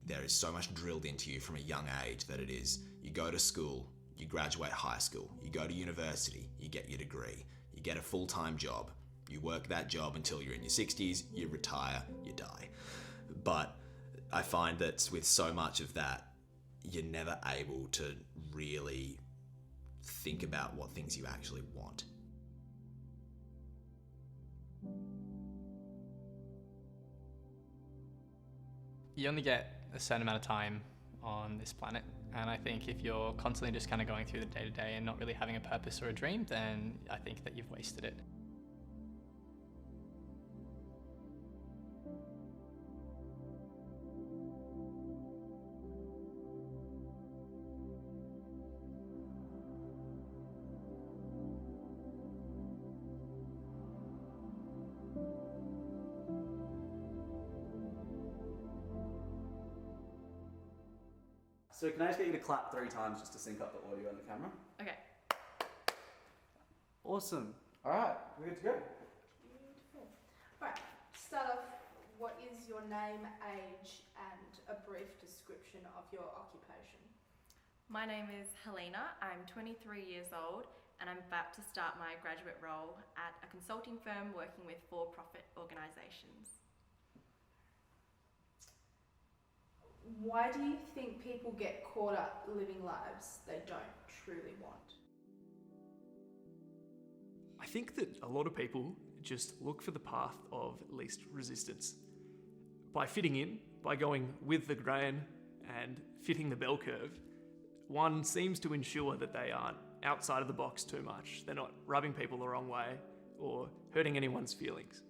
There is so much drilled into you from a young age that it is, you go to school, you graduate high school, you go to university, you get your degree, you get a full-time job, you work that job until you're in your 60s, you retire, you die. But I find that with so much of that, you're never able to really think about what things you actually want. You only get a certain amount of time on this planet, and I think if you're constantly just kind of going through the day-to-day and not really having a purpose or a dream, then I think that you've wasted it. So can I just get you to clap 3 times just to sync up the audio and the camera? Okay. Awesome. All right, we're good to go. Beautiful. Right, to start off, what is your name, age, and a brief description of your occupation? My name is Helena. I'm 23 years old and I'm about to start my graduate role at a consulting firm working with for-profit organisations. Why do you think people get caught up living lives they don't truly want? I think that a lot of people just look for the path of least resistance. By fitting in, by going with the grain and fitting the bell curve, one seems to ensure that they aren't outside of the box too much. They're not rubbing people the wrong way or hurting anyone's feelings.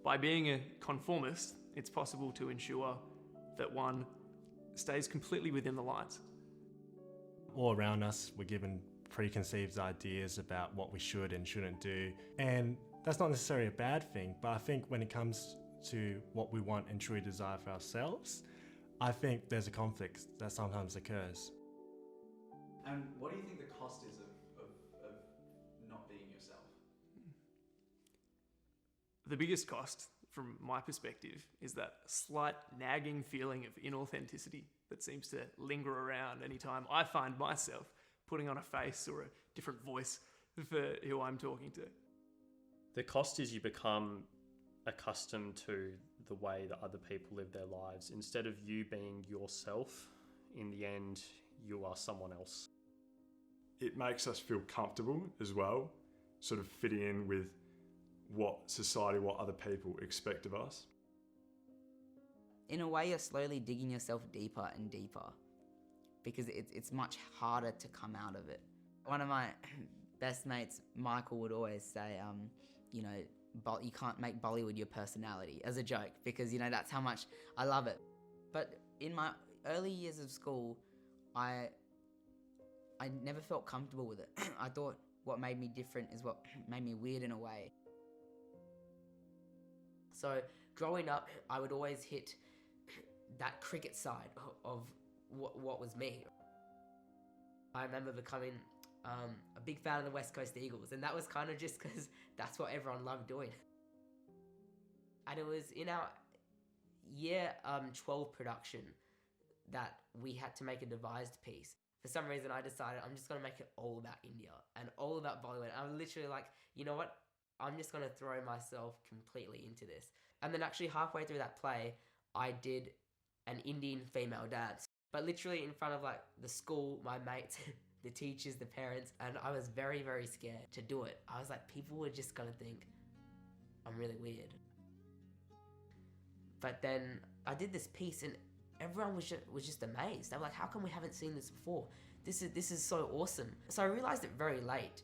By being a conformist, it's possible to ensure that one stays completely within the lines. All around us, we're given preconceived ideas about what we should and shouldn't do. And that's not necessarily a bad thing, but I think when it comes to what we want and truly desire for ourselves, I think there's a conflict that sometimes occurs. And what do you think the cost is of not being yourself? The biggest cost, from my perspective, is that slight nagging feeling of inauthenticity that seems to linger around anytime I find myself putting on a face or a different voice for who I'm talking to. The cost is you become accustomed to the way that other people live their lives. Instead of you being yourself, in the end, you are someone else. It makes us feel comfortable as well, sort of fitting in with what society, what other people expect of us. In a way, you're slowly digging yourself deeper and deeper because it's much harder to come out of it. One of my best mates, Michael, would always say, you can't make Bollywood your personality, as a joke, because, that's how much I love it. But in my early years of school, I never felt comfortable with it. I thought what made me different is what made me weird in a way. So growing up, I would always hit that cricket side of what was me. I remember becoming a big fan of the West Coast Eagles, and that was kind of just because that's what everyone loved doing. And it was in our year 12 production that we had to make a devised piece. For some reason, I decided I'm just going to make it all about India and all about Bollywood. I'm literally like, you know what? I'm just going to throw myself completely into this. And then actually halfway through that play, I did an Indian female dance. But literally in front of like the school, my mates, the teachers, the parents, and I was very, very scared to do it. I was like, people were just going to think I'm really weird. But then I did this piece and everyone was just amazed. They were like, how come we haven't seen this before? This is so awesome. So I realized it very late,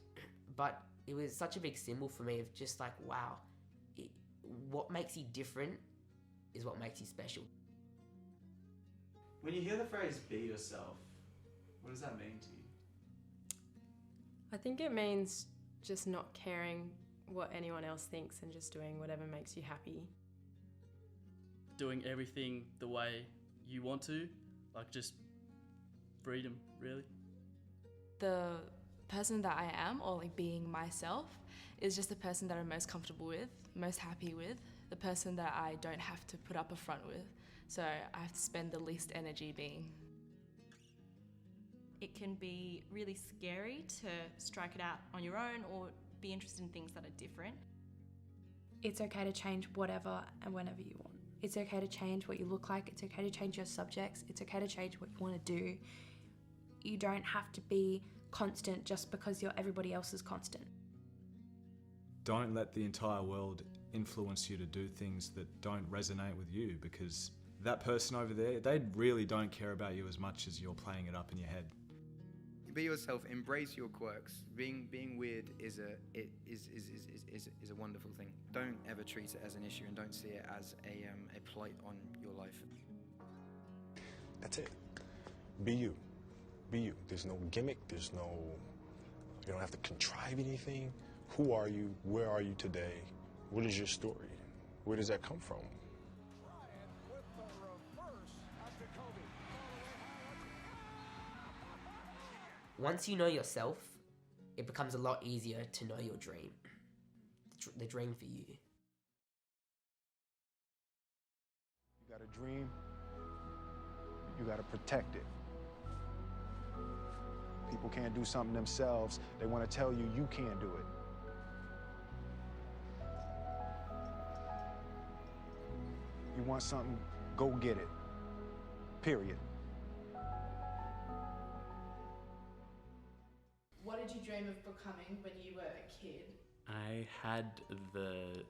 but it was such a big symbol for me of just like, wow, what makes you different is what makes you special. When you hear the phrase be yourself, what does that mean to you? I think it means just not caring what anyone else thinks and just doing whatever makes you happy. Doing everything the way you want to, like just freedom, really. The person that I am, or like being myself, is just the person that I'm most comfortable with, most happy with, the person that I don't have to put up a front with. So I have to spend the least energy being. It can be really scary to strike it out on your own or be interested in things that are different. It's okay to change whatever and whenever you want. It's okay to change what you look like. It's okay to change your subjects. It's okay to change what you want to do. You don't have to be constant just because everybody else is constant. Don't let the entire world influence you to do things that don't resonate with you, because that person over there, they really don't care about you as much as you're playing it up in your head. Be yourself. Embrace your quirks. Being weird is a wonderful thing. Don't ever treat it as an issue, and don't see it as a blight on your life. That's it. Be you. Be you. There's no gimmick. You don't have to contrive anything. Who are you? Where are you today? What is your story? Where does that come from? Once you know yourself, it becomes a lot easier to know your dream. The dream for you. You got a dream, you got to protect it. People can't do something themselves. They want to tell you you can't do it. You want something, go get it. Period. What did you dream of becoming when you were a kid? I had the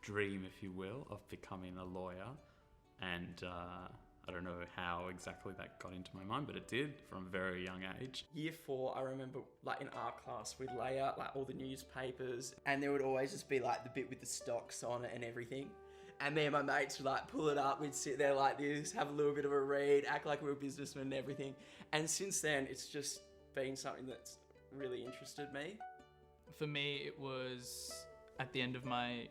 dream, if you will, of becoming a lawyer, and I don't know how exactly that got into my mind, but it did from a very young age. Year 4, I remember, like, in art class, we'd lay out, like, all the newspapers, and there would always just be, like, the bit with the stocks on it and everything. And me and my mates would, like, pull it up, we'd sit there like this, have a little bit of a read, act like we were businessmen and everything. And since then, it's just been something that's really interested me. For me, it was at the end of my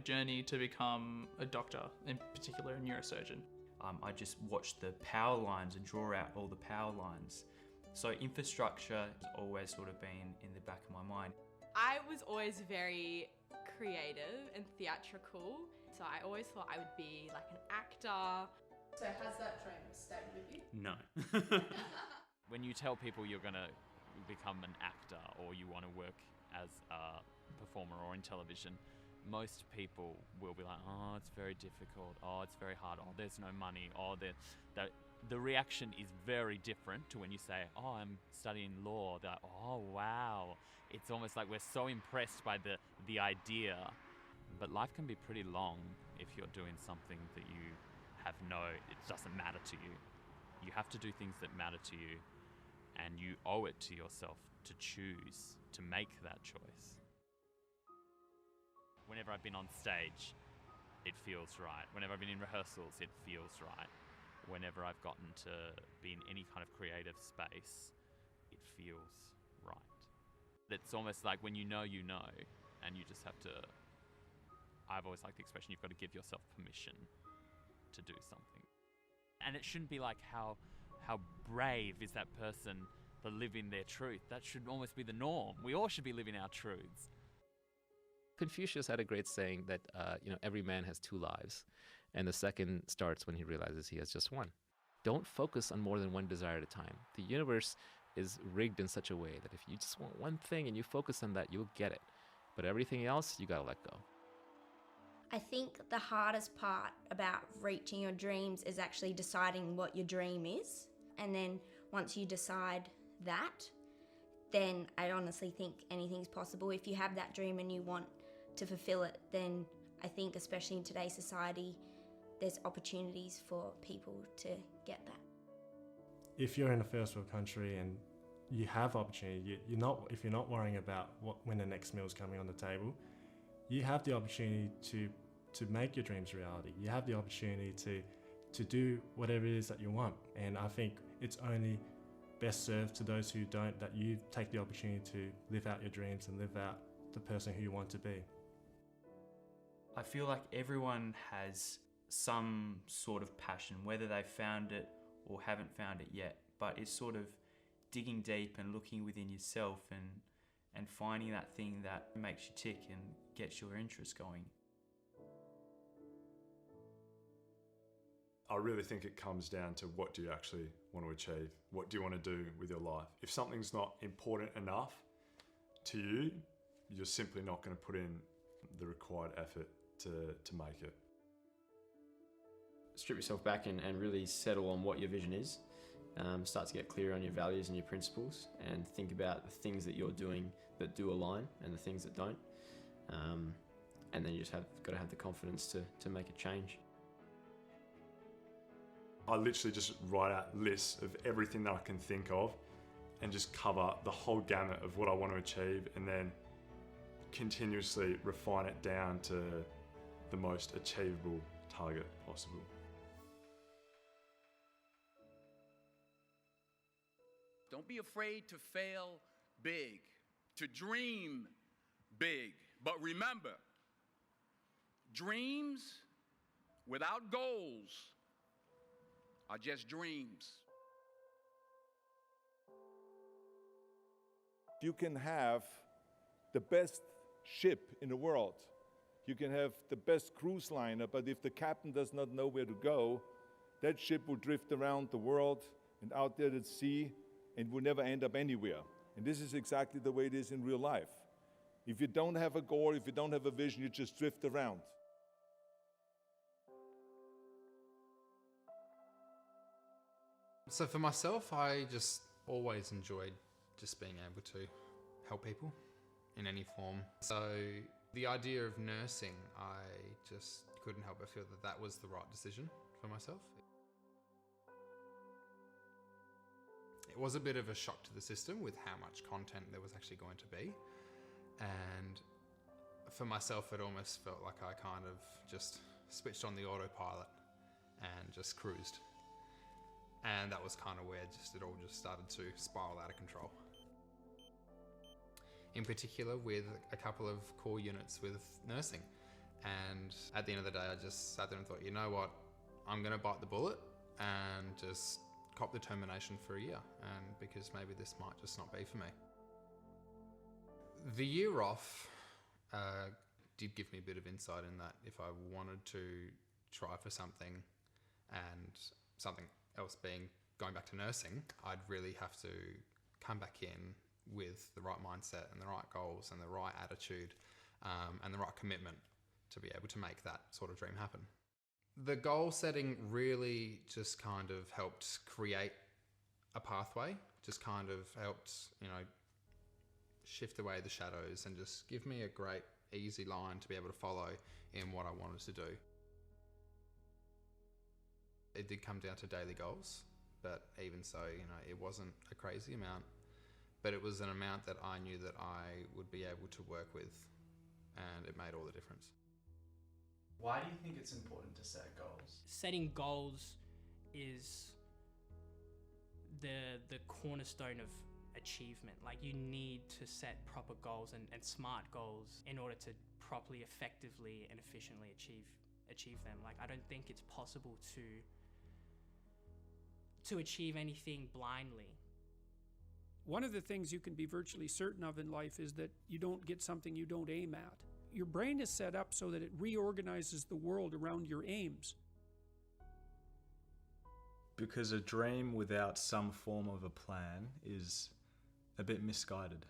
journey to become a doctor, in particular a neurosurgeon. I just watched the power lines and draw out all the power lines. So infrastructure has always sort of been in the back of my mind. I was always very creative and theatrical, so I always thought I would be like an actor. So has that dream stayed with you? No. When you tell people you're going to become an actor or you want to work as a performer or in television, most people will be like, oh, it's very difficult, oh, it's very hard, oh, there's no money, oh, the reaction is very different to when you say, oh, I'm studying law. They're like, oh, wow. It's almost like we're so impressed by the idea. But life can be pretty long if you're doing something that you have it doesn't matter to you. You have to do things that matter to you, and you owe it to yourself to choose, to make that choice. Whenever I've been on stage, it feels right. Whenever I've been in rehearsals, it feels right. Whenever I've gotten to be in any kind of creative space, it feels right. It's almost like when you know, and you just have to, I've always liked the expression, you've got to give yourself permission to do something. And it shouldn't be like how brave is that person for living their truth. That should almost be the norm. We all should be living our truths. Confucius had a great saying that, every man has two lives, and the second starts when he realizes he has just one. Don't focus on more than one desire at a time. The universe is rigged in such a way that if you just want one thing and you focus on that, you'll get it. But everything else, you gotta let go. I think the hardest part about reaching your dreams is actually deciding what your dream is. And then once you decide that, then I honestly think anything's possible. If you have that dream and you want to fulfill it, then I think, especially in today's society, there's opportunities for people to get that. If you're in a first world country and you have opportunity, if you're not worrying about when the next meal's coming on the table, you have the opportunity to make your dreams reality. You have the opportunity to do whatever it is that you want. And I think it's only best served to those who don't, that you take the opportunity to live out your dreams and live out the person who you want to be. I feel like everyone has some sort of passion, whether they've found it or haven't found it yet, but it's sort of digging deep and looking within yourself and finding that thing that makes you tick and gets your interest going. I really think it comes down to what do you actually want to achieve? What do you want to do with your life? If something's not important enough to you, you're simply not going to put in the required effort to make it. Strip yourself back and really settle on what your vision is. Start to get clear on your values and your principles, and think about the things that you're doing that do align and the things that don't. And then you just got to have the confidence to make a change. I literally just write out lists of everything that I can think of and just cover the whole gamut of what I want to achieve, and then continuously refine it down to the most achievable target possible. Don't be afraid to fail big, to dream big. But remember, dreams without goals are just dreams. You can have the best ship in the world. You can have the best cruise liner, but if the captain does not know where to go, that ship will drift around the world and out there at sea and will never end up anywhere. And this is exactly the way it is in real life. If you don't have a goal, if you don't have a vision, you just drift around. So for myself, I just always enjoyed just being able to help people in any form. So the idea of nursing, I just couldn't help but feel that that was the right decision for myself. It was a bit of a shock to the system with how much content there was actually going to be. And for myself, it almost felt like I kind of just switched on the autopilot and just cruised. And that was kind of where it all just started to spiral out of control. In particular with a couple of core units with nursing. And at the end of the day, I just sat there and thought, you know what, I'm gonna bite the bullet and just cop the termination for a year, and because maybe this might just not be for me. The year off did give me a bit of insight in that if I wanted to try for something, and something else being going back to nursing, I'd really have to come back in with the right mindset and the right goals and the right attitude and the right commitment to be able to make that sort of dream happen. The goal setting really just kind of helped create a pathway, just kind of helped, shift away the shadows and just give me a great easy line to be able to follow in what I wanted to do. It did come down to daily goals, but even so, it wasn't a crazy amount, but it was an amount that I knew that I would be able to work with, and it made all the difference. Why do you think it's important to set goals? Setting goals is the cornerstone of achievement. Like, you need to set proper goals and smart goals in order to properly, effectively and efficiently achieve them. Like, I don't think it's possible to achieve anything blindly. One of the things you can be virtually certain of in life is that you don't get something you don't aim at. Your brain is set up so that it reorganizes the world around your aims. Because a dream without some form of a plan is a bit misguided.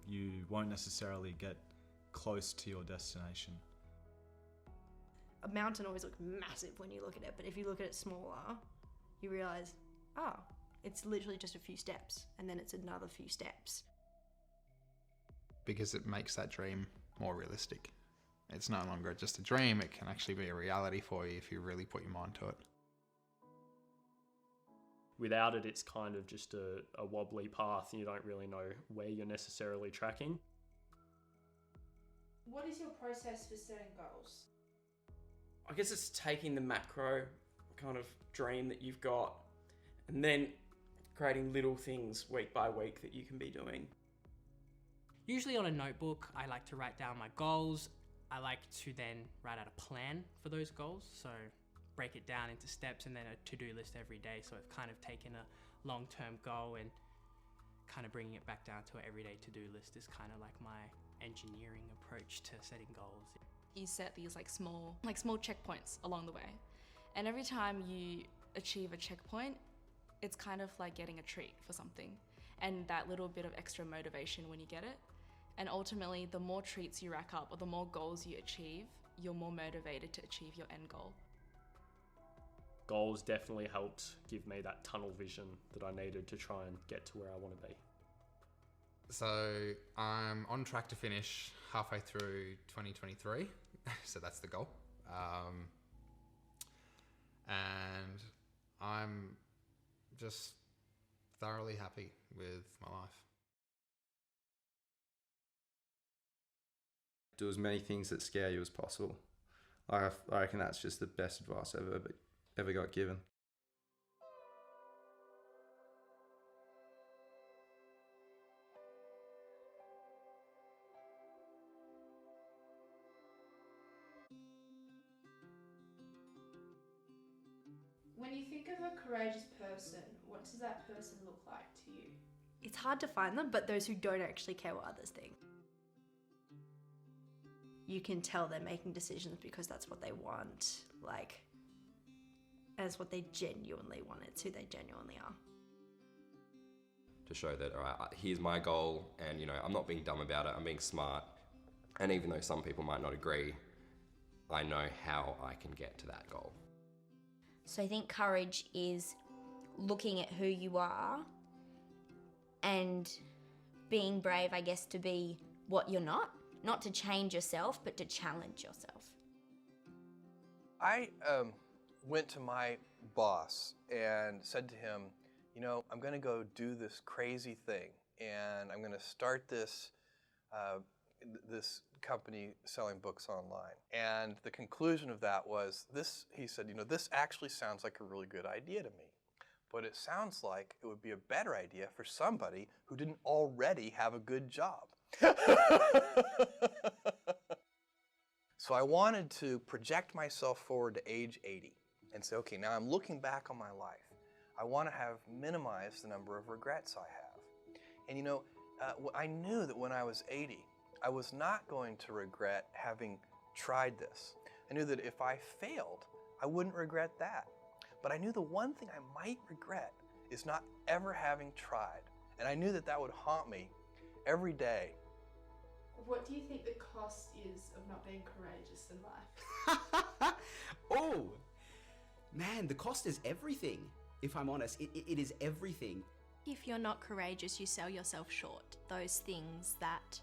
You won't necessarily get close to your destination. A mountain always looks massive when you look at it, but if you look at it smaller, you realize, oh, it's literally just a few steps, and then it's another few steps. Because it makes that dream more realistic. It's no longer just a dream, it can actually be a reality for you if you really put your mind to it. Without it, it's kind of just a wobbly path and you don't really know where you're necessarily tracking. What is your process for setting goals? I guess it's taking the macro kind of dream that you've got and then creating little things week by week that you can be doing. Usually on a notebook, I like to write down my goals. I like to then write out a plan for those goals. So break it down into steps and then a to-do list every day. So I've kind of taken a long-term goal and kind of bringing it back down to an everyday to-do list is kind of like my engineering approach to setting goals. You set these like small checkpoints along the way. And every time you achieve a checkpoint, it's kind of like getting a treat for something, and that little bit of extra motivation when you get it. And ultimately, the more treats you rack up or the more goals you achieve, you're more motivated to achieve your end goal. Goals definitely helped give me that tunnel vision that I needed to try and get to where I want to be. So I'm on track to finish halfway through 2023. So that's the goal. And I'm just thoroughly happy with my life. Do as many things that scare you as possible. I reckon that's just the best advice I've ever got given. When you think of a courageous person, what does that person look like to you? It's hard to find them, but those who don't actually care what others think. You can tell they're making decisions because that's what they want, like, as what they genuinely want. It's who they genuinely are. To show that, all right, here's my goal, and I'm not being dumb about it, I'm being smart. And even though some people might not agree, I know how I can get to that goal. So I think courage is looking at who you are and being brave, I guess, to be what you're not to change yourself, but to challenge yourself. I went to my boss and said to him, I'm going to go do this crazy thing, and I'm going to start this company selling books online. And the conclusion of that was this. He said, this actually sounds like a really good idea to me, but it sounds like it would be a better idea for somebody who didn't already have a good job. So I wanted to project myself forward to age 80 and say, okay, now I'm looking back on my life. I want to have minimized the number of regrets I have. And I knew that when I was 80, I was not going to regret having tried this. I knew that if I failed, I wouldn't regret that. But I knew the one thing I might regret is not ever having tried. And I knew that that would haunt me every day. What do you think the cost is of not being courageous in life? Oh, man, the cost is everything. If I'm honest, it is everything. If you're not courageous, you sell yourself short. Those things that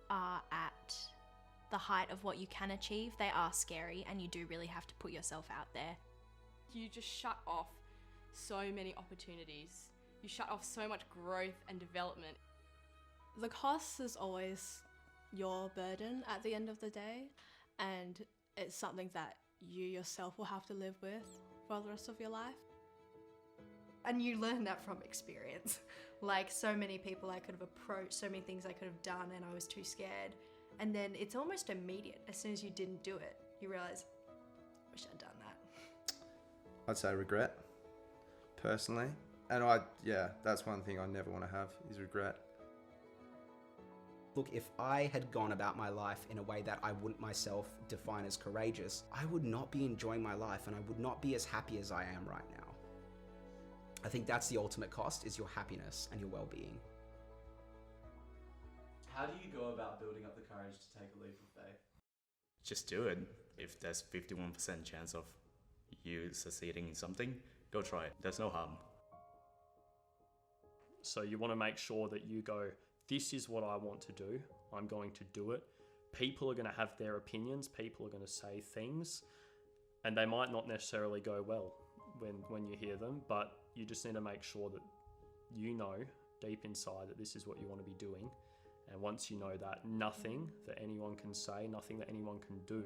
are at the height of what you can achieve, they are scary, and you do really have to put yourself out there. You just shut off so many opportunities. You shut off so much growth and development. The cost is always your burden at the end of the day, and it's something that you yourself will have to live with for the rest of your life. And you learn that from experience. Like, so many people I could have approached, so many things I could have done, and I was too scared. And then it's almost immediate. As soon as you didn't do it, you realize, wish I'd done that. I'd say regret, personally. And that's one thing I never want to have, is regret. Look, if I had gone about my life in a way that I wouldn't myself define as courageous, I would not be enjoying my life, and I would not be as happy as I am right now. I think that's the ultimate cost, is your happiness and your well-being. How do you go about building up the courage to take a leap of faith? Just do it. If there's 51% chance of you succeeding in something, go try it. There's no harm. So you want to make sure that you go, this is what I want to do. I'm going to do it. People are going to have their opinions. People are going to say things, and they might not necessarily go well when you hear them, but you just need to make sure that you know deep inside that this is what you want to be doing. And once you know that, nothing that anyone can say, nothing that anyone can do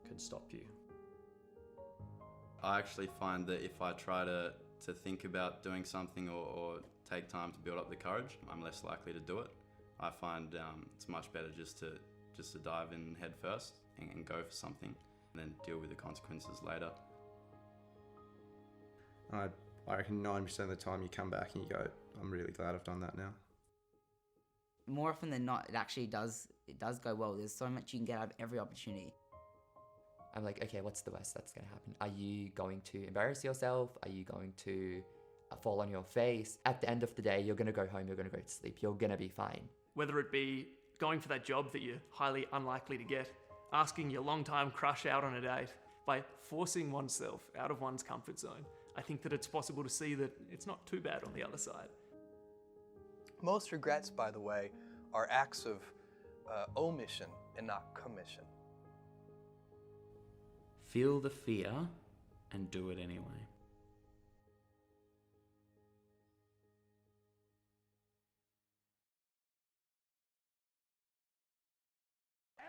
can stop you. I actually find that if I try to think about doing something or take time to build up the courage, I'm less likely to do it. I find it's much better just to dive in head first and go for something, and then deal with the consequences later. I reckon 90% of the time you come back and you go, I'm really glad I've done that now. More often than not, it actually does go well. There's so much you can get out of every opportunity. I'm like, okay, what's the worst that's going to happen? Are you going to embarrass yourself? Are you going to fall on your face? At the end of the day, you're going to go home, you're going to go to sleep, you're going to be fine. Whether it be going for that job that you're highly unlikely to get, asking your long-time crush out on a date, by forcing oneself out of one's comfort zone, I think that it's possible to see that it's not too bad on the other side. Most regrets, by the way, are acts of omission and not commission. Feel the fear and do it anyway.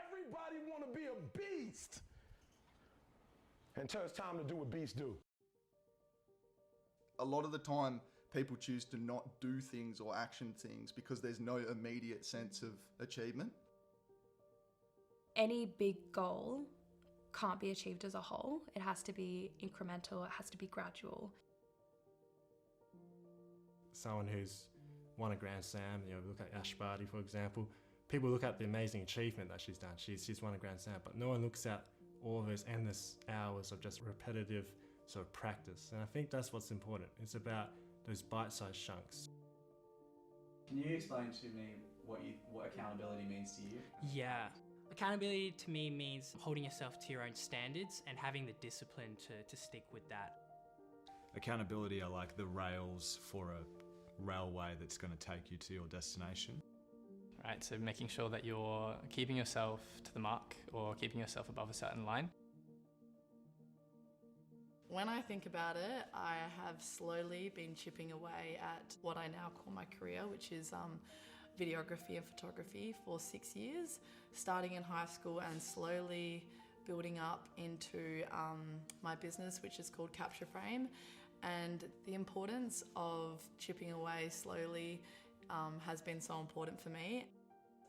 Everybody want to be a beast until it's time to do what beasts do. A lot of the time, people choose to not do things or action things because there's no immediate sense of achievement. Any big goal can't be achieved as a whole. It has to be incremental, it has to be gradual. Someone who's won a Grand Slam, look at Ash Barty, for example. People look at the amazing achievement that she's done. She's won a Grand Slam, but no one looks at all of those endless hours of just repetitive sort of practice. And I think that's what's important. It's about those bite-sized chunks. Can you explain to me what accountability means to you? Yeah. Accountability to me means holding yourself to your own standards and having the discipline to stick with that. Accountability are like the rails for a railway that's going to take you to your destination. Right, so making sure that you're keeping yourself to the mark or keeping yourself above a certain line. When I think about it, I have slowly been chipping away at what I now call my career, which is videography and photography for 6 years, starting in high school and slowly building up into my business, which is called Capture Frame. And the importance of chipping away slowly has been so important for me.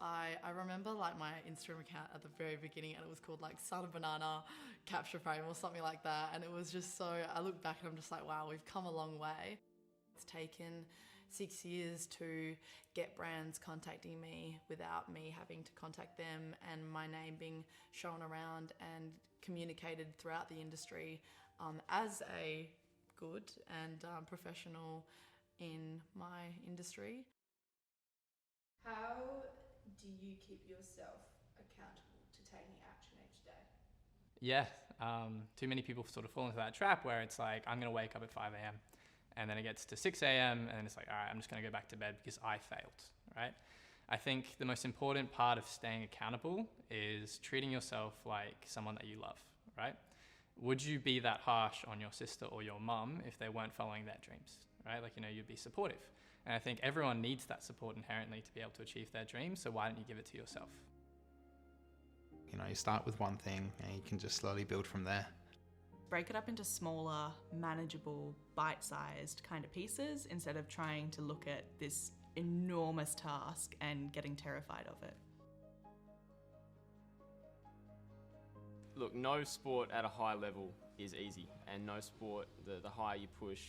I remember like my Instagram account at the very beginning, and it was called like Son of Banana Capture Frame or something like that. And it was just so, I look back and I'm just like, wow, we've come a long way. It's taken 6 years to get brands contacting me without me having to contact them, and my name being shown around and communicated throughout the industry as a good and professional in my industry. How do you keep yourself accountable to taking action each day? Yeah, too many people sort of fall into that trap where it's like, I'm going to wake up at 5 a.m. and then it gets to 6 a.m. and it's like, all right, I'm just going to go back to bed because I failed, right? I think the most important part of staying accountable is treating yourself like someone that you love, right? Would you be that harsh on your sister or your mum if they weren't following their dreams, right? Like, you'd be supportive. And I think everyone needs that support inherently to be able to achieve their dreams, so why don't you give it to yourself? You start with one thing and you can just slowly build from there. Break it up into smaller, manageable, bite-sized kind of pieces instead of trying to look at this enormous task and getting terrified of it. Look, no sport at a high level is easy, and no sport, the higher you push,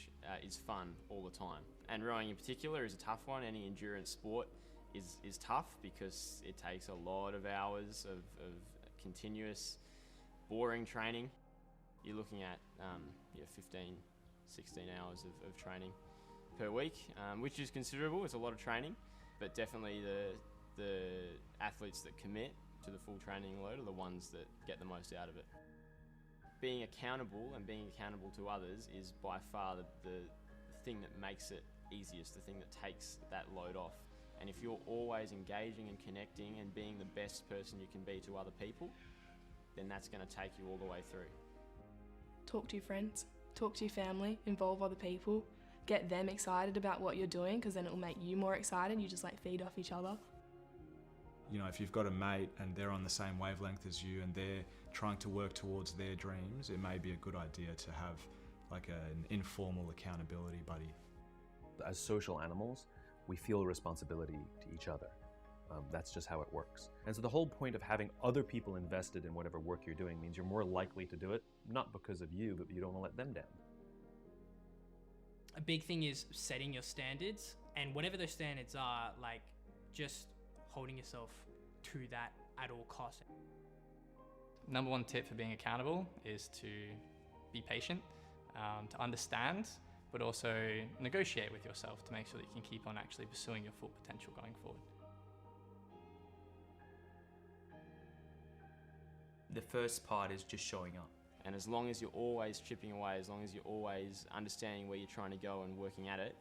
is fun all the time. And rowing in particular is a tough one. Any endurance sport is tough because it takes a lot of hours of continuous, boring training. You're looking at 15, 16 hours of training per week, which is considerable. It's a lot of training, but definitely the athletes that commit to the full training load are the ones that get the most out of it. Being accountable and being accountable to others is by far the thing that makes it easiest, the thing that takes that load off. And if you're always engaging and connecting and being the best person you can be to other people, then that's going to take you all the way through. Talk to your friends, talk to your family, involve other people, get them excited about what you're doing, because then it will make you more excited. You just feed off each other. If you've got a mate and they're on the same wavelength as you and they're trying to work towards their dreams, it may be a good idea to have an informal accountability buddy. As social animals, we feel a responsibility to each other. That's just how it works. And so the whole point of having other people invested in whatever work you're doing means you're more likely to do it, not because of you, but you don't want to let them down. A big thing is setting your standards, and whatever those standards are, just holding yourself to that at all costs. Number one tip for being accountable is to be patient, to understand, but also negotiate with yourself to make sure that you can keep on actually pursuing your full potential going forward. The first part is just showing up. And as long as you're always chipping away, as long as you're always understanding where you're trying to go and working at it,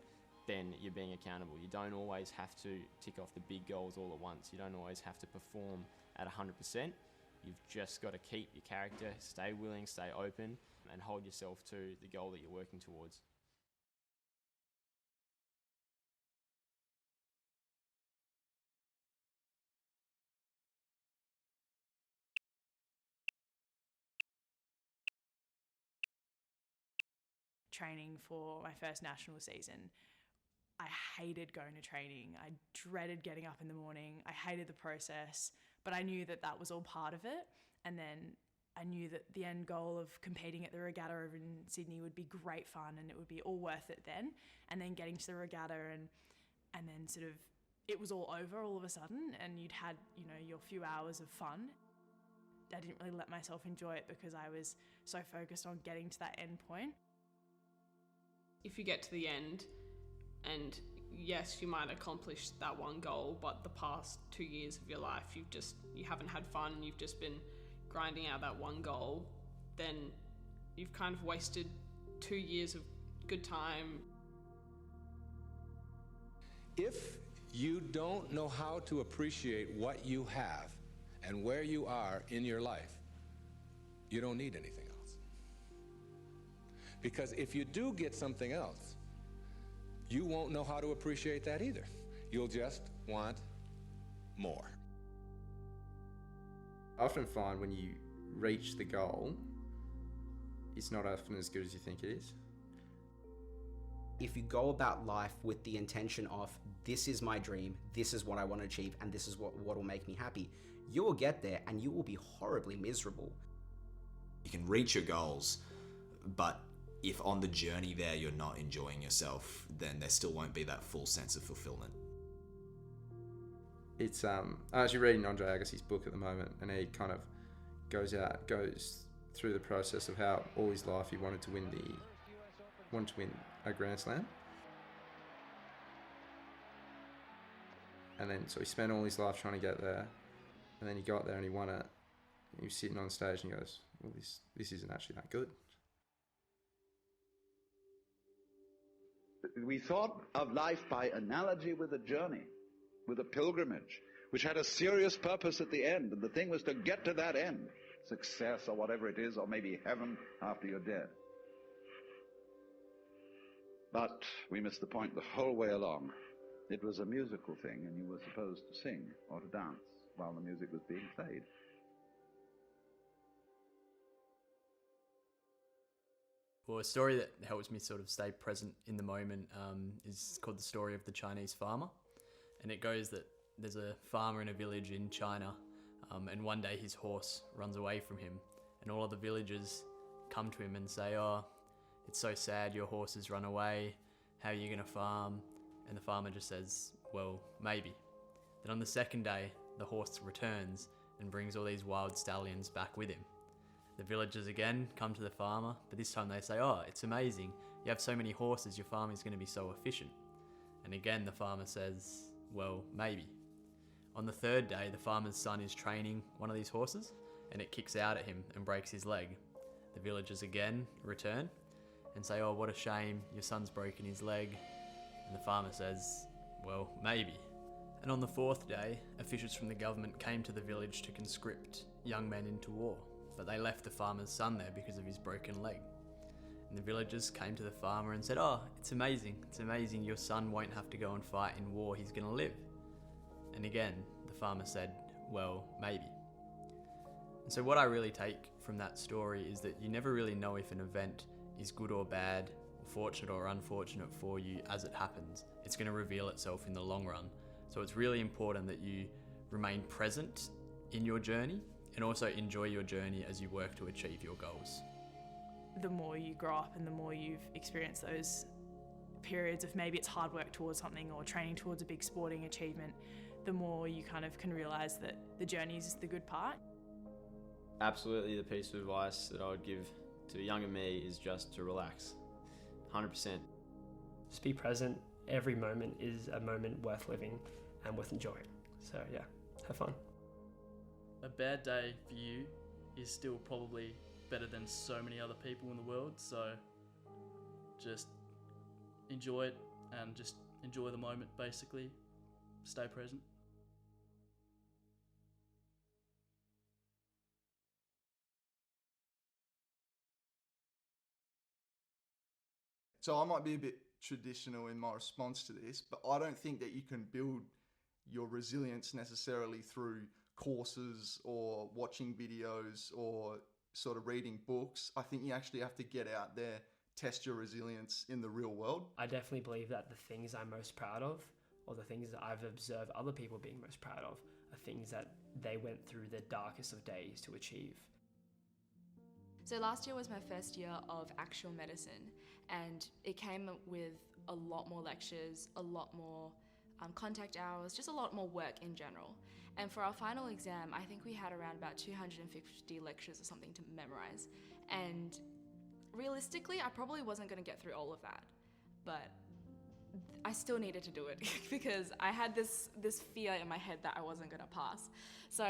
then you're being accountable. You don't always have to tick off the big goals all at once. You don't always have to perform at 100%. You've just got to keep your character, stay willing, stay open, and hold yourself to the goal that you're working towards. Training for my first national season, I hated going to training. I dreaded getting up in the morning. I hated the process, but I knew that that was all part of it. And then I knew that the end goal of competing at the regatta over in Sydney would be great fun and it would be all worth it then. And then getting to the regatta and then sort of it was all over all of a sudden and you'd had, you know, your few hours of fun. I didn't really let myself enjoy it because I was so focused on getting to that end point. If you get to the end and yes, you might accomplish that one goal, but the past 2 years of your life, you haven't had fun, you've just been grinding out that one goal, then you've kind of wasted 2 years of good time. If you don't know how to appreciate what you have and where you are in your life, you don't need anything else. Because if you do get something else, you won't know how to appreciate that either. You'll just want more. I often find when you reach the goal, it's not often as good as you think it is. If you go about life with the intention of, this is my dream, this is what I want to achieve, and this is what will make me happy, you will get there and you will be horribly miserable. You can reach your goals, but if on the journey there you're not enjoying yourself, then there still won't be that full sense of fulfillment. It's I'm actually reading Andre Agassi's book at the moment, and he kind of goes through the process of how all his life he wanted to win a Grand Slam. And then so he spent all his life trying to get there, and then he got there and he won it. He was sitting on stage and he goes, well, this isn't actually that good. We thought of life by analogy with a journey, with a pilgrimage, which had a serious purpose at the end, and the thing was to get to that end, success or whatever it is, or maybe heaven after you're dead. But we missed the point the whole way along. It was a musical thing, and you were supposed to sing or to dance while the music was being played. Well, a story that helps me sort of stay present in the moment is called The Story of the Chinese Farmer. And it goes that there's a farmer in a village in China, and one day his horse runs away from him, and all of the villagers come to him and say, oh, it's so sad your horse has run away, how are you going to farm? And the farmer just says, well, maybe. Then on the second day, the horse returns and brings all these wild stallions back with him. The villagers again come to the farmer, but this time they say, oh, it's amazing. You have so many horses, your farm is going to be so efficient. And again, the farmer says, well, maybe. On the third day, the farmer's son is training one of these horses, and it kicks out at him and breaks his leg. The villagers again return and say, oh, what a shame, your son's broken his leg. And the farmer says, well, maybe. And on the fourth day, officials from the government came to the village to conscript young men into war. But they left the farmer's son there because of his broken leg. And the villagers came to the farmer and said, oh, it's amazing, your son won't have to go and fight in war, he's going to live. And again, the farmer said, well, maybe. And so what I really take from that story is that you never really know if an event is good or bad, or fortunate or unfortunate for you as it happens. It's going to reveal itself in the long run. So it's really important that you remain present in your journey and also enjoy your journey as you work to achieve your goals. The more you grow up and the more you've experienced those periods of maybe it's hard work towards something or training towards a big sporting achievement, the more you kind of can realise that the journey is the good part. Absolutely, the piece of advice that I would give to a younger me is just to relax. 100%. Just be present. Every moment is a moment worth living and worth enjoying. So yeah, have fun. A bad day for you is still probably better than so many other people in the world, so just enjoy it and just enjoy the moment, basically. Stay present. So I might be a bit traditional in my response to this, but I don't think that you can build your resilience necessarily through courses or watching videos or sort of reading books. I think you actually have to get out there, test your resilience in the real world. I definitely believe that the things I'm most proud of, or the things that I've observed other people being most proud of, are things that they went through the darkest of days to achieve. So last year was my first year of actual medicine, and it came with a lot more lectures, a lot more contact hours, just a lot more work in general. And for our final exam, I think we had around about 250 lectures or something to memorize. And realistically, I probably wasn't going to get through all of that, but I still needed to do it because I had this fear in my head that I wasn't going to pass. So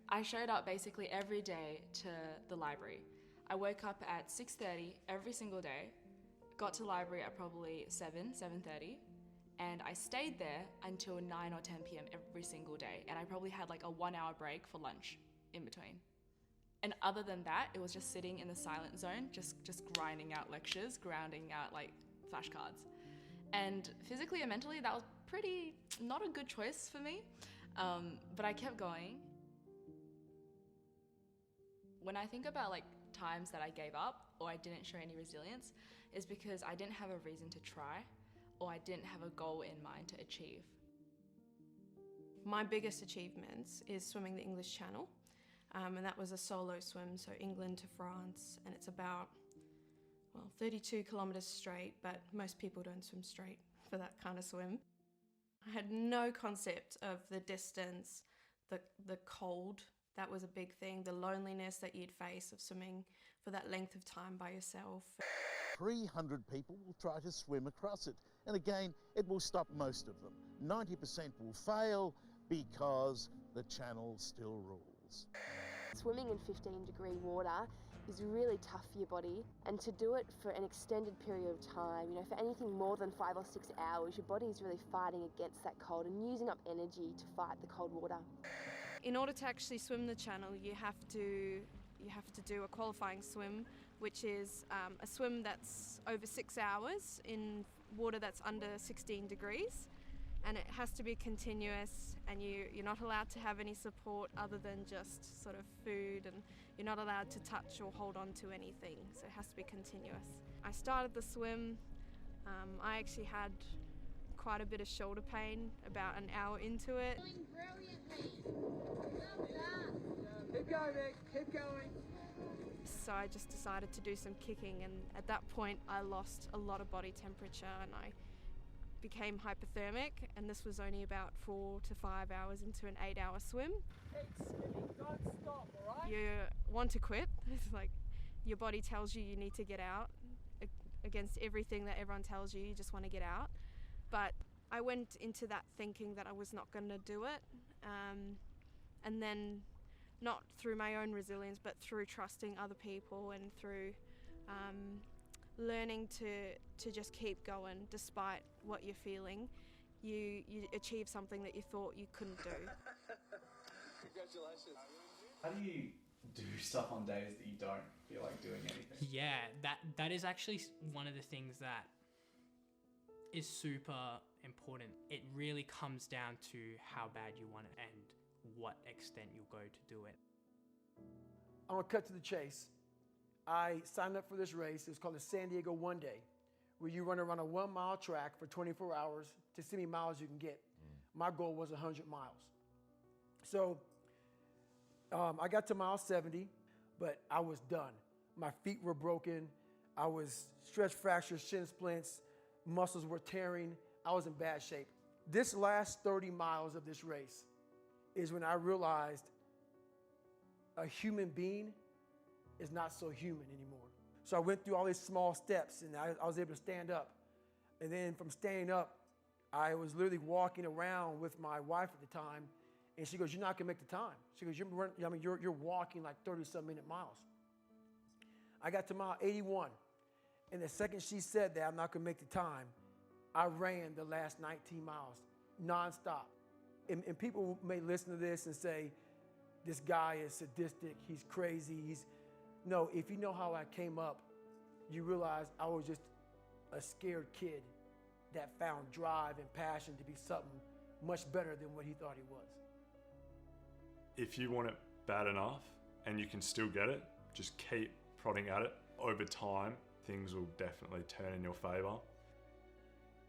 I showed up basically every day to the library. I woke up at 6:30 every single day, got to the library at probably 7:30, and I stayed there until 9 or 10 p.m. every single day. And I probably had like a 1 hour break for lunch in between. And other than that, it was just sitting in the silent zone, just grinding out lectures, grounding out like flashcards. And physically and mentally, that was pretty not a good choice for me, but I kept going. When I think about like times that I gave up or I didn't show any resilience, is because I didn't have a reason to try, or I didn't have a goal in mind to achieve. My biggest achievements is swimming the English Channel, and that was a solo swim, so England to France, and it's about, 32 kilometres straight, but most people don't swim straight for that kind of swim. I had no concept of the distance, the cold, that was a big thing, the loneliness that you'd face of swimming for that length of time by yourself. 300 people will try to swim across it. And again, it will stop most of them. 90% will fail because the channel still rules. Swimming in 15-degree water is really tough for your body, and to do it for an extended period of time, for anything more than 5 or 6 hours, your body is really fighting against that cold and using up energy to fight the cold water. In order to actually swim the channel, you have to do a qualifying swim, which is a swim that's over 6 hours in water that's under 16 degrees, and it has to be continuous, and you're not allowed to have any support other than just sort of food, and you're not allowed to touch or hold on to anything, so it has to be continuous. I started the swim, I actually had quite a bit of shoulder pain about an hour into it. Keep going, Nick, keep going. So I just decided to do some kicking, and at that point I lost a lot of body temperature and I became hypothermic, and this was only about 4 to 5 hours into an 8-hour swim. Don't stop, all right? You want to quit. It's like your body tells you need to get out against everything that everyone tells you just want to get out. But I went into that thinking that I was not going to do it, and then not through my own resilience, but through trusting other people and through learning to just keep going despite what you're feeling, you achieve something that you thought you couldn't do. Congratulations. How do you do stuff on days that you don't feel like doing anything? Yeah, that is actually one of the things that is super important. It really comes down to how bad you want it and what extent you'll go to do it. I'm gonna cut to the chase. I signed up for this race. It's called the San Diego One Day, where you run around a 1-mile track for 24 hours to see how many miles you can get. My goal was 100 miles. So I got to mile 70, but I was done. My feet were broken. I was stress fractures, shin splints, muscles were tearing. I was in bad shape. This last 30 miles of this race is when I realized a human being is not so human anymore. So I went through all these small steps and I was able to stand up. And then from standing up, I was literally walking around with my wife at the time, and she goes, "You're not gonna make the time." She goes, "You're walking like 30-some minute miles." I got to mile 81, and the second she said that I'm not gonna make the time, I ran the last 19 miles nonstop. And people may listen to this and say, "This guy is sadistic, he's crazy, No, if you know how I came up, you realize I was just a scared kid that found drive and passion to be something much better than what he thought he was. If you want it bad enough and you can still get it, just keep prodding at it. Over time, things will definitely turn in your favor.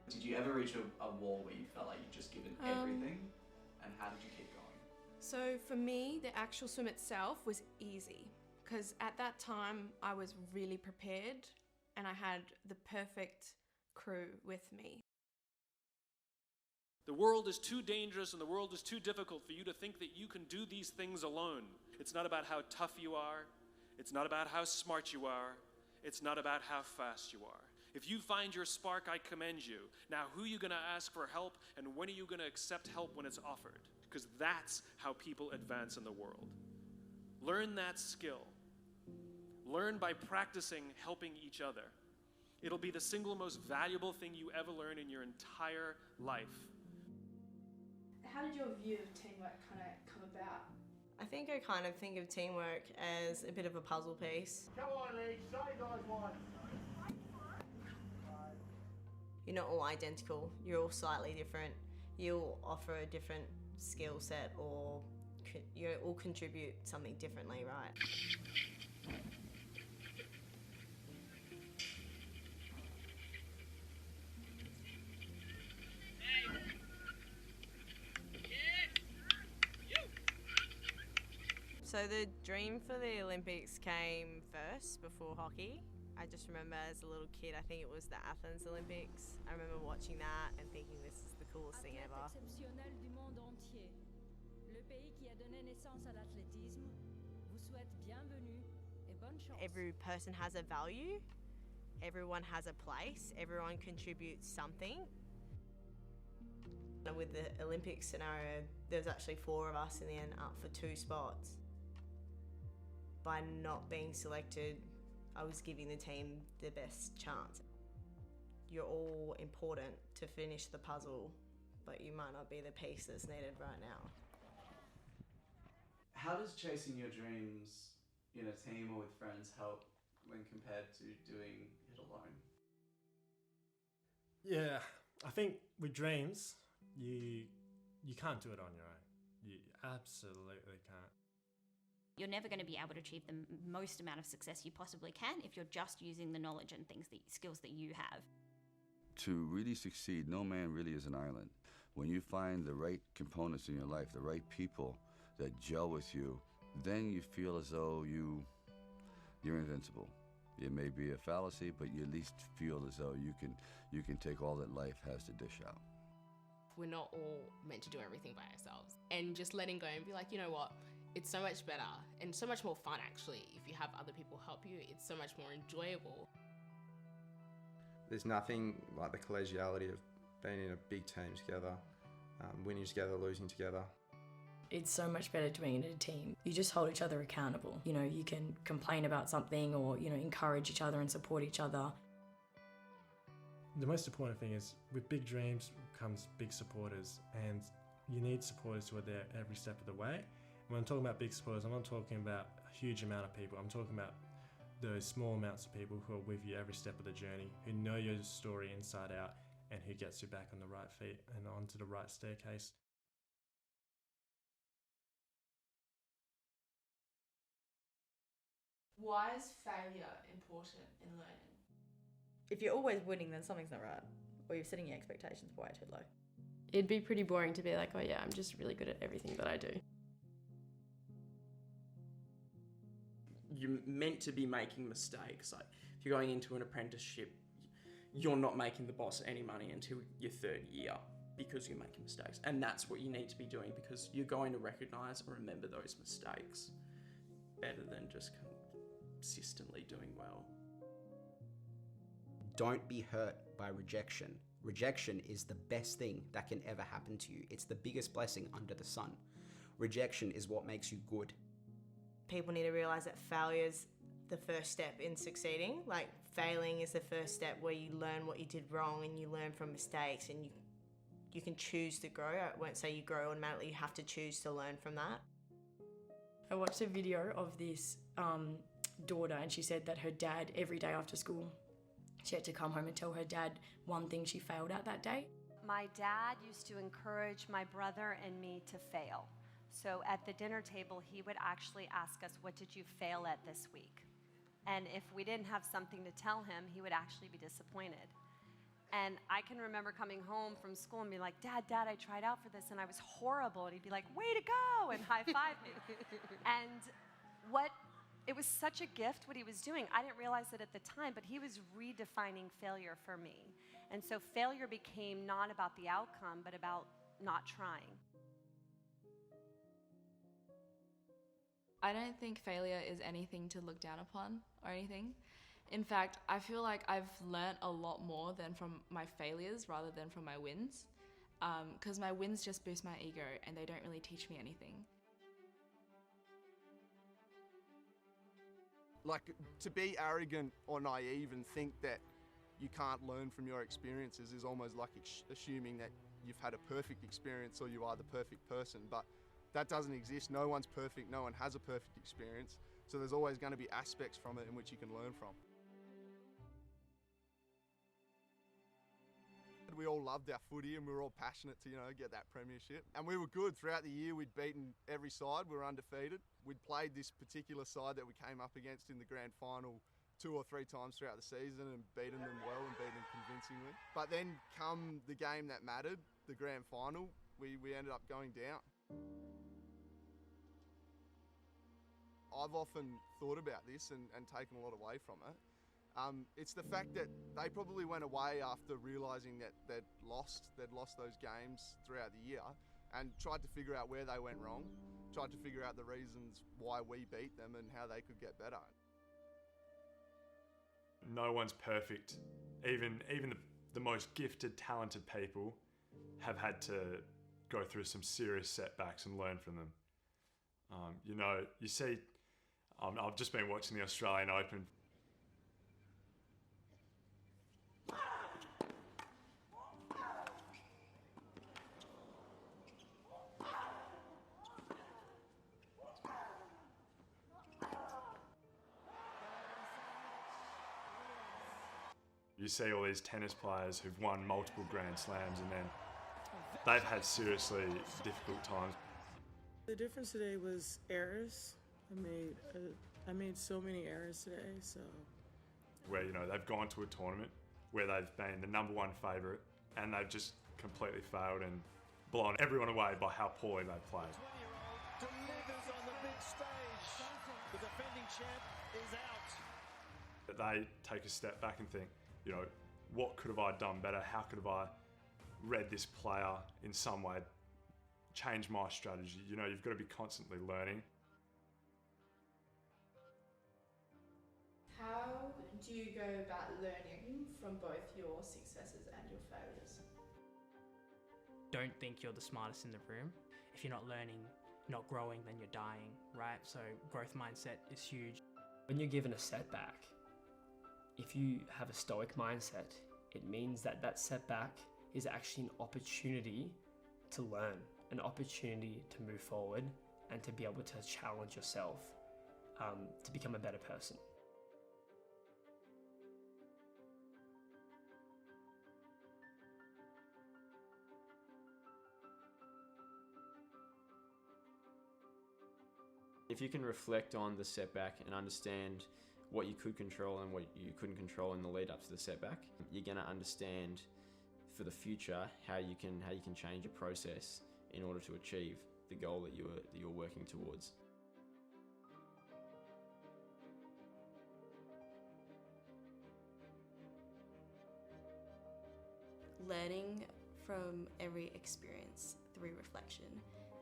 Did you ever reach a wall where you felt like you'd just given everything? And how did you keep going? So for me, the actual swim itself was easy because at that time I was really prepared and I had the perfect crew with me. The world is too dangerous and the world is too difficult for you to think that you can do these things alone. It's not about how tough you are. It's not about how smart you are. It's not about how fast you are. If you find your spark, I commend you. Now, who are you going to ask for help, and when are you going to accept help when it's offered? Because that's how people advance in the world. Learn that skill. Learn by practicing helping each other. It'll be the single most valuable thing you ever learn in your entire life. How did your view of teamwork kind of come about? I think I kind of think of teamwork as a bit of a puzzle piece. Come on, Lee, show you guys one. You're not all identical, you're all slightly different. You'll offer a different skill set or you all contribute something differently, right? So the dream for the Olympics came first before hockey. I just remember as a little kid, I think it was the Athens Olympics. I remember watching that and thinking this is the coolest thing ever. Exceptionnel du monde entier. Le pays qui a donné naissance à l'athlétisme vous souhaite bienvenue et bonne chance. Every person has a value. Everyone has a place. Everyone contributes something. With the Olympic scenario, there was actually 4 of us in the end up for 2 spots. By not being selected, I was giving the team the best chance. You're all important to finish the puzzle, but you might not be the piece that's needed right now. How does chasing your dreams in a team or with friends help when compared to doing it alone? Yeah, I think with dreams, you can't do it on your own. You absolutely can't. You're never going to be able to achieve the most amount of success you possibly can if you're just using the knowledge and skills that you have. To really succeed, no man really is an island. When you find the right components in your life, the right people that gel with you, then you feel as though you're invincible. It may be a fallacy, but you at least feel as though you can take all that life has to dish out. We're not all meant to do everything by ourselves. And just letting go and be like, you know what? It's so much better and so much more fun actually. If you have other people help you, it's so much more enjoyable. There's nothing like the collegiality of being in a big team together, winning together, losing together. It's so much better doing it in a team. You just hold each other accountable. You know, you can complain about something or, you know, encourage each other and support each other. The most important thing is with big dreams comes big supporters, and you need supporters who are there every step of the way. When I'm talking about big supporters, I'm not talking about a huge amount of people. I'm talking about those small amounts of people who are with you every step of the journey, who know your story inside out, and who gets you back on the right feet and onto the right staircase. Why is failure important in learning? If you're always winning, then something's not right, or you're setting your expectations way too low. It'd be pretty boring to be like, oh yeah, I'm just really good at everything that I do. You're meant to be making mistakes. Like if you're going into an apprenticeship, you're not making the boss any money until your 3rd year because you're making mistakes. And that's what you need to be doing because you're going to recognize and remember those mistakes. better than just consistently doing well. Don't be hurt by rejection. Rejection is the best thing that can ever happen to you. It's the biggest blessing under the sun. Rejection is what makes you good. People need to realise that failure's the first step in succeeding. Like, failing is the first step where you learn what you did wrong and you learn from mistakes, and you can choose to grow. I won't say you grow automatically, you have to choose to learn from that. I watched a video of this daughter, and she said that her dad, every day after school, she had to come home and tell her dad one thing she failed at that day. My dad used to encourage my brother and me to fail. So at the dinner table, he would actually ask us, what did you fail at this week? And if we didn't have something to tell him, he would actually be disappointed. And I can remember coming home from school and being like, Dad, I tried out for this and I was horrible. And he'd be like, way to go, and high-five me. And it was such a gift what he was doing. I didn't realize it at the time, but he was redefining failure for me. And so failure became not about the outcome, but about not trying. I don't think failure is anything to look down upon or anything. In fact, I feel like I've learnt a lot more than from my failures rather than from my wins, because my wins just boost my ego and they don't really teach me anything. Like, to be arrogant or naive and think that you can't learn from your experiences is almost like assuming that you've had a perfect experience or you are the perfect person, but that doesn't exist. No one's perfect, no one has a perfect experience, so there's always going to be aspects from it in which you can learn from. We all loved our footy and we were all passionate to, get that premiership. And we were good throughout the year. We'd beaten every side. We were undefeated. We'd played this particular side that we came up against in the grand final 2 or 3 times throughout the season and beaten them well and beaten them convincingly. But then come the game that mattered, the grand final, we ended up going down. I've often thought about this and taken a lot away from it. It's the fact that they probably went away after realising that they'd lost those games throughout the year and tried to figure out where they went wrong, tried to figure out the reasons why we beat them and how they could get better. No one's perfect. Even the most gifted, talented people have had to go through some serious setbacks and learn from them. You see, I've just been watching the Australian Open. You see all these tennis players who've won multiple Grand Slams and then they've had seriously difficult times. The difference today was errors. I made so many errors today, so. Where, they've gone to a tournament where they've been the #1 favourite and they've just completely failed and blown everyone away by how poorly they've played. Delivers on the big stage. The defending champ is out. That they take a step back and think, what could have I done better? How could have I read this player in some way, change my strategy? You've got to be constantly learning. How do you go about learning from both your successes and your failures? Don't think you're the smartest in the room. If you're not learning, not growing, then you're dying, right? So growth mindset is huge. When you're given a setback, if you have a stoic mindset, it means that that setback is actually an opportunity to learn, an opportunity to move forward and to be able to challenge yourself to become a better person. If you can reflect on the setback and understand what you could control and what you couldn't control in the lead up to the setback, you're going to understand for the future how you can change your process in order to achieve the goal that you're working towards. Learning from every experience through reflection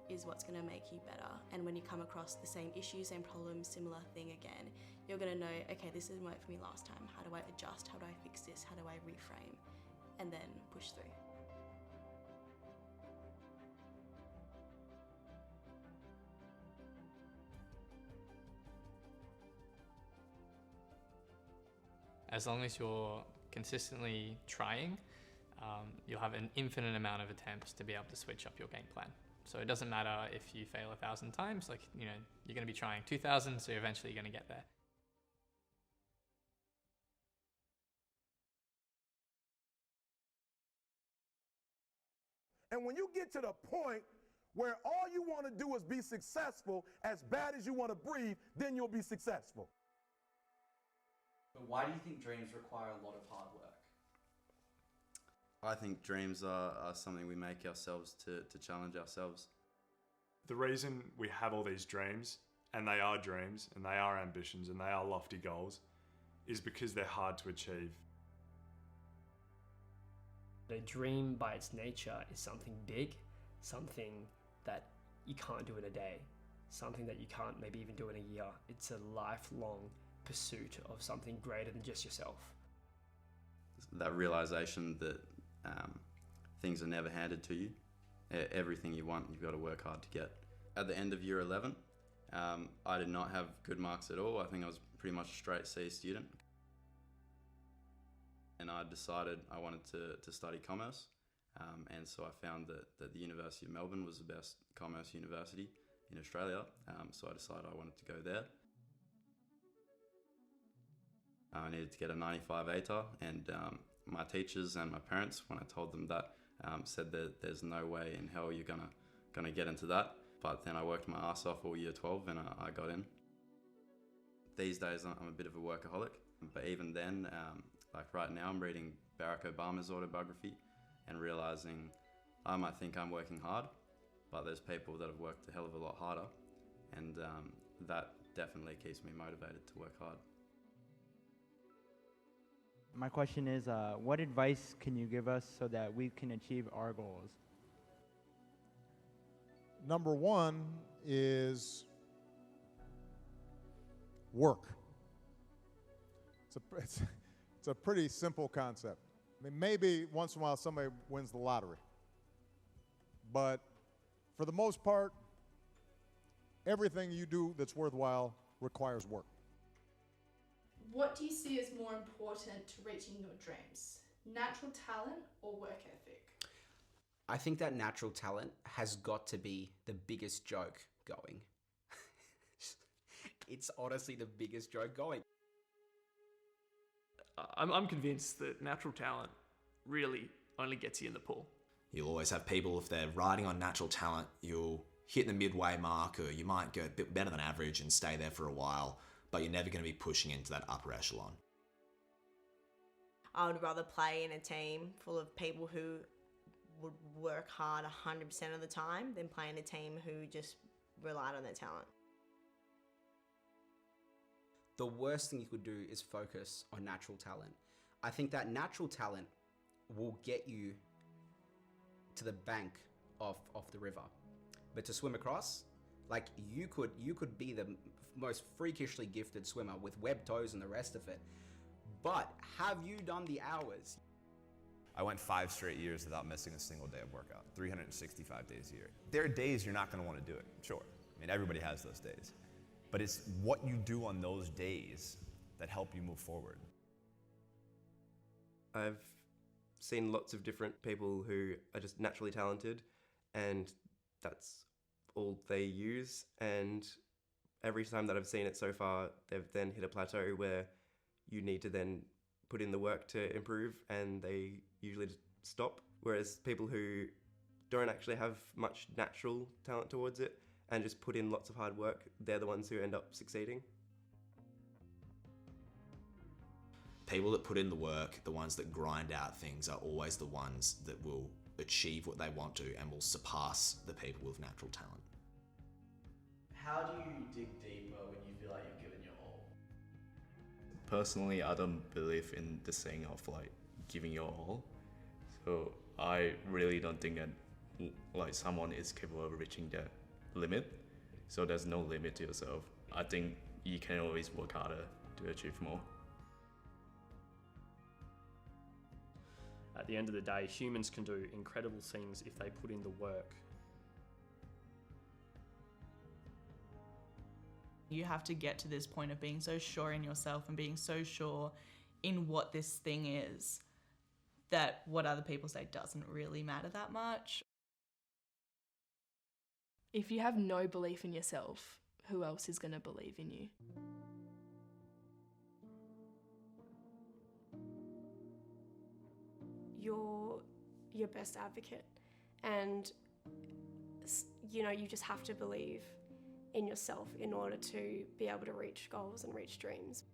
is what's going to make you better. And when you come across the same issue, same problem, similar thing again, you're going to know, okay, this didn't work for me last time. How do I adjust? How do I fix this? How do I reframe? And then push through. As long as you're consistently trying, you'll have an infinite amount of attempts to be able to switch up your game plan. So it doesn't matter if you fail 1,000 times, like, you know, you're going to be trying 2,000, so eventually you're going to get there. And when you get to the point where all you want to do is be successful, as bad as you want to breathe, then you'll be successful. But why do you think dreams require a lot of hard work? I think dreams are something we make ourselves to challenge ourselves. The reason we have all these dreams, and they are dreams, and they are ambitions, and they are lofty goals, is because they're hard to achieve. A dream by its nature is something big, something that you can't do in a day, something that you can't maybe even do in a year. It's a lifelong pursuit of something greater than just yourself. That realization that things are never handed to you. Everything you want, you've got to work hard to get. At the end of year 11, I did not have good marks at all. I think I was pretty much a straight C student. And I decided I wanted to study commerce. And so I found that the University of Melbourne was the best commerce university in Australia. So I decided I wanted to go there. I needed to get a 95 ATAR, and my teachers and my parents, when I told them that, said that there's no way in hell you're gonna get into that. But then I worked my ass off all year 12 and I got in. These days I'm a bit of a workaholic, but even then, like right now I'm reading Barack Obama's autobiography and realizing I might think I'm working hard, but there's people that have worked a hell of a lot harder, and that definitely keeps me motivated to work hard. My question is, what advice can you give us so that we can achieve our goals? Number one is work. It's a pretty simple concept. I mean, maybe once in a while somebody wins the lottery, but for the most part, everything you do that's worthwhile requires work. What do you see as more important to reaching your dreams? Natural talent or work ethic? I think that natural talent has got to be the biggest joke going. It's honestly the biggest joke going. I'm convinced that natural talent really only gets you in the pool. You'll always have people, if they're riding on natural talent, you'll hit the midway mark, or you might go a bit better than average and stay there for a while, but you're never going to be pushing into that upper echelon. I would rather play in a team full of people who would work hard 100% of the time than play in a team who just relied on their talent. The worst thing you could do is focus on natural talent. I think that natural talent will get you to the bank of the river. But to swim across, like you could be the most freakishly gifted swimmer with webbed toes and the rest of it. But have you done the hours? I went 5 straight years without missing a single day of workout, 365 days a year. There are days you're not going to want to do it, sure. I mean, everybody has those days. But it's what you do on those days that help you move forward. I've seen lots of different people who are just naturally talented, and that's all they use. And every time that I've seen it so far, they've then hit a plateau where you need to then put in the work to improve, and they usually just stop. Whereas people who don't actually have much natural talent towards it and just put in lots of hard work, they're the ones who end up succeeding. People that put in the work, the ones that grind out things, are always the ones that will achieve what they want to and will surpass the people with natural talent. How do you dig deeper when you feel like you've given your all? Personally, I don't believe in the saying of like giving your all. So I really don't think that like someone is capable of reaching their limit. So there's no limit to yourself. I think you can always work harder to achieve more. At the end of the day, humans can do incredible things if they put in the work. You have to get to this point of being so sure in yourself and being so sure in what this thing is that what other people say doesn't really matter that much. If you have no belief in yourself, who else is going to believe in you? You're your best advocate, and you just have to believe in yourself in order to be able to reach goals and reach dreams.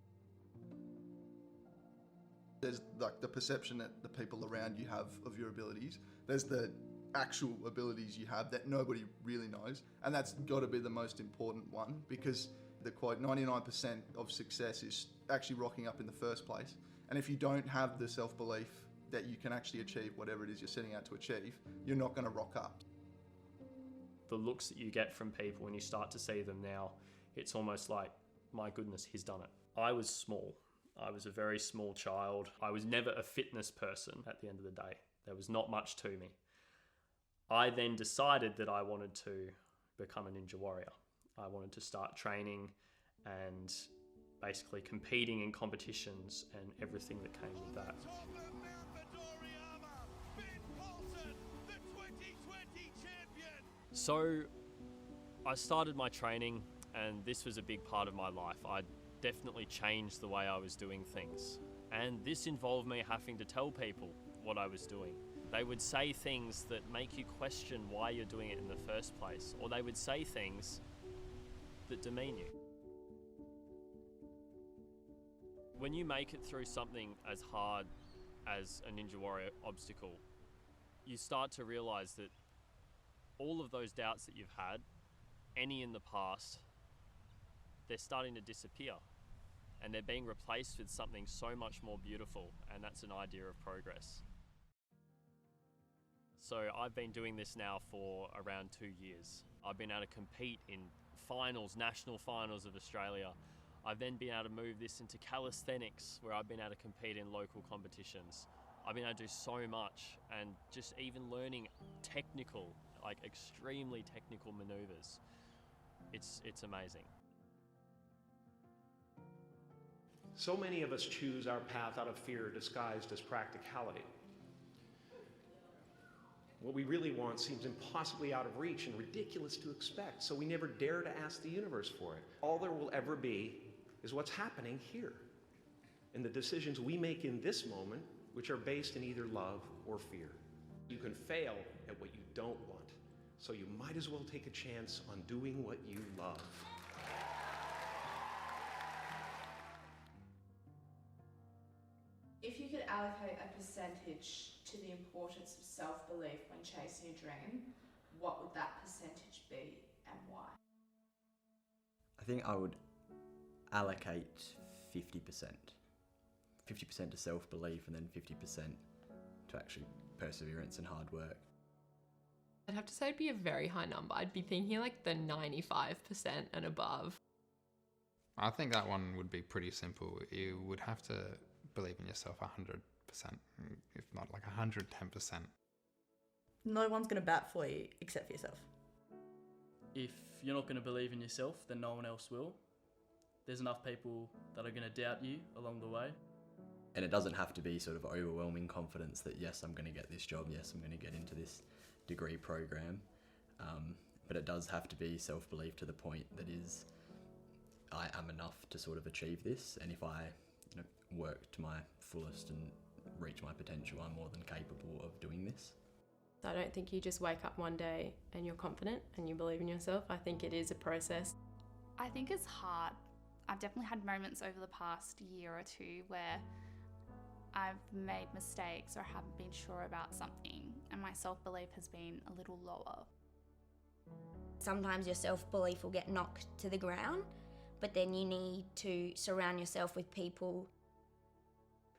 There's like the perception that the people around you have of your abilities. There's the actual abilities you have that nobody really knows, and that's got to be the most important one, because the quote 99% of success is actually rocking up in the first place. And if you don't have the self-belief that you can actually achieve whatever it is you're setting out to achieve, you're not going to rock up. The looks that you get from people when you start to see them now, it's almost like, my goodness, he's done it. I was small. I was a very small child. I was never a fitness person at the end of the day. There was not much to me. I then decided that I wanted to become a ninja warrior. I wanted to start training and basically competing in competitions and everything that came with that. So I started my training, and this was a big part of my life. I definitely changed the way I was doing things. And this involved me having to tell people what I was doing. They would say things that make you question why you're doing it in the first place, or they would say things that demean you. When you make it through something as hard as a Ninja Warrior obstacle, you start to realize that all of those doubts that you've had, any in the past, they're starting to disappear, and they're being replaced with something so much more beautiful, and that's an idea of progress. So I've been doing this now for around 2 years. I've been able to compete in finals, national finals of Australia. I've then been able to move this into calisthenics, where I've been able to compete in local competitions. I've been able to do so much, and just even learning technical, like extremely technical maneuvers. It's amazing. So many of us choose our path out of fear disguised as practicality. What we really want seems impossibly out of reach and ridiculous to expect, so we never dare to ask the universe for it. All there will ever be is what's happening here, and the decisions we make in this moment, which are based in either love or fear. You can fail at what you don't want, so you might as well take a chance on doing what you love. If you could allocate a percentage to the importance of self-belief when chasing a dream, what would that percentage be and why? I think I would allocate 50%. 50% to self-belief and then 50% to actually perseverance and hard work. I'd have to say it'd be a very high number. I'd be thinking like the 95% and above. I think that one would be pretty simple. You would have to believe in yourself 100%, if not like 110%. No one's going to bat for you except for yourself. If you're not going to believe in yourself, then no one else will. There's enough people that are going to doubt you along the way. And it doesn't have to be sort of overwhelming confidence that, yes, I'm going to get this job, yes, I'm going to get into this degree program. But it does have to be self-belief to the point that is, I am enough to sort of achieve this, and if I work to my fullest and reach my potential, I'm more than capable of doing this. I don't think you just wake up one day and you're confident and you believe in yourself. I think it is a process. I think it's hard. I've definitely had moments over the past year or two where I've made mistakes or haven't been sure about something, and my self-belief has been a little lower. Sometimes your self-belief will get knocked to the ground, but then you need to surround yourself with people.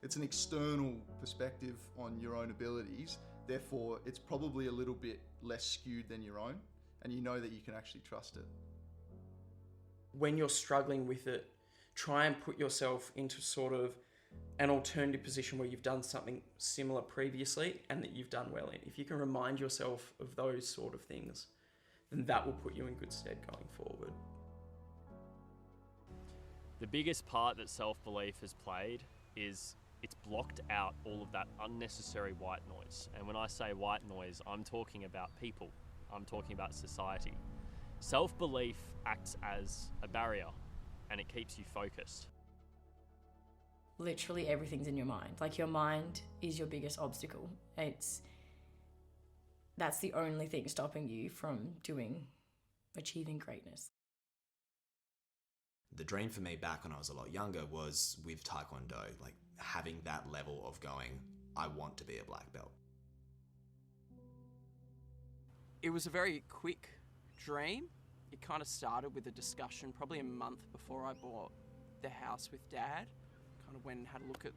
It's an external perspective on your own abilities Therefore, it's probably a little bit less skewed than your own, and you know that you can actually trust it. When you're struggling with it, try and put yourself into sort of an alternative position where you've done something similar previously and that you've done well in. If you can remind yourself of those sort of things, then that will put you in good stead going forward. The biggest part that self-belief has played is it's blocked out all of that unnecessary white noise. And when I say white noise, I'm talking about people. I'm talking about society. Self-belief acts as a barrier and it keeps you focused. Literally everything's in your mind. Like, your mind is your biggest obstacle. That's the only thing stopping you from achieving greatness. The dream for me back when I was a lot younger was with Taekwondo, like having that level of going, I want to be a black belt. It was a very quick dream. It kind of started with a discussion probably a month before I bought the house with Dad. Kind of went and had a look at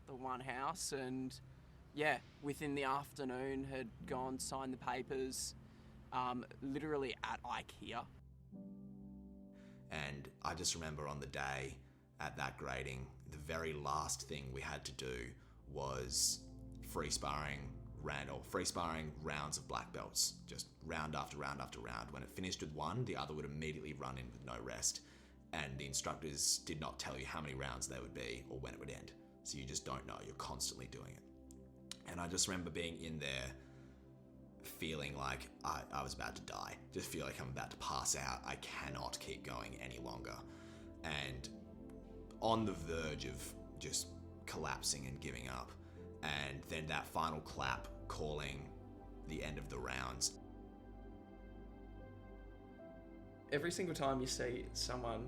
the one house, and yeah, within the afternoon had gone, signed the papers, literally at IKEA. And I just remember on the day at that grading, the very last thing we had to do was free sparring rounds of black belts, just round after round after round. When it finished with one, the other would immediately run in with no rest. And the instructors did not tell you how many rounds there would be or when it would end. So you just don't know, you're constantly doing it. And I just remember being in there feeling like I was about to die. Just feel like I'm about to pass out. I cannot keep going any longer. And on the verge of just collapsing and giving up. And then that final clap calling the end of the rounds. Every single time you see someone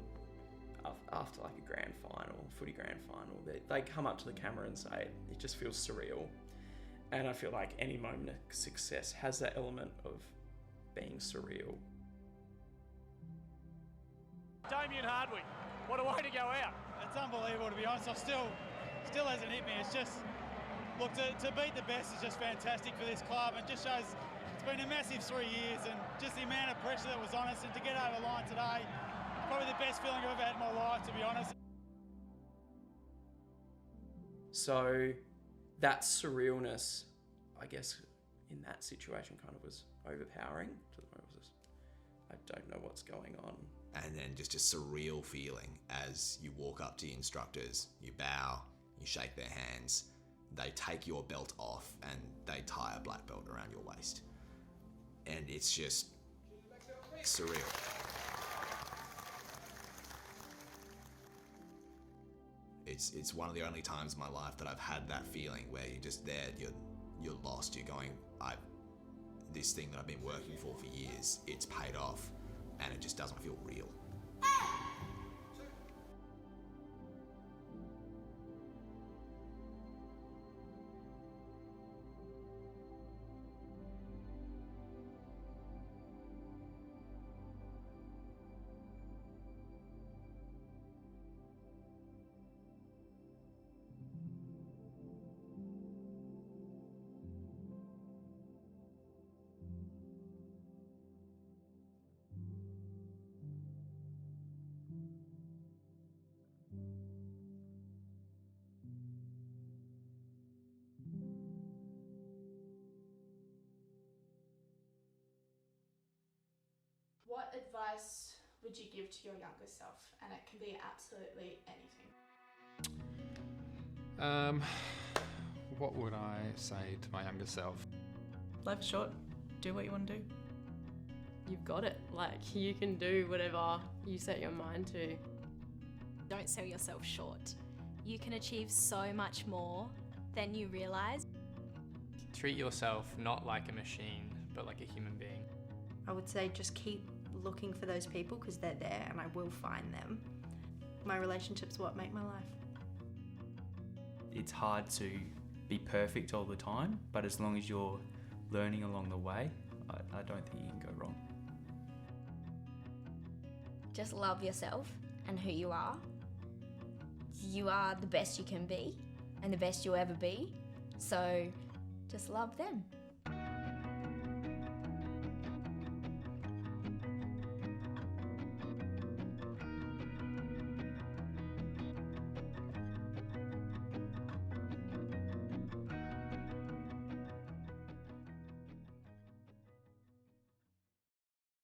after like a grand final, footy grand final, they come up to the camera and say it just feels surreal. And I feel like any moment of success has that element of being surreal. Damien Hardwick, what a way to go out. It's unbelievable, to be honest. Still hasn't hit me. It's just, look, to beat the best is just fantastic for this club, and just shows it's been a massive 3 years, and just the amount of pressure that was on us, and to get over the line today, probably the best feeling I've ever had in my life, to be honest. So that surrealness, I guess, in that situation kind of was overpowering to the point it was just, I don't know what's going on. And then just a surreal feeling as you walk up to the instructors, you bow, you shake their hands, they take your belt off and they tie a black belt around your waist. And it's just surreal. It's one of the only times in my life that I've had that feeling where you're just there, you're lost, you're going, this thing that I've been working for years, it's paid off, and it just doesn't feel real. What advice would you give to your younger self? And it can be absolutely anything. What would I say to my younger self? Life's short. Do what you want to do. You've got it. Like, you can do whatever you set your mind to. Don't sell yourself short. You can achieve so much more than you realise. Treat yourself not like a machine, but like a human being. I would say just keep looking for those people because they're there and I will find them. My relationships what make my life. It's hard to be perfect all the time, but as long as you're learning along the way, I don't think you can go wrong. Just love yourself and who you are. You are the best you can be and the best you'll ever be. So just love them.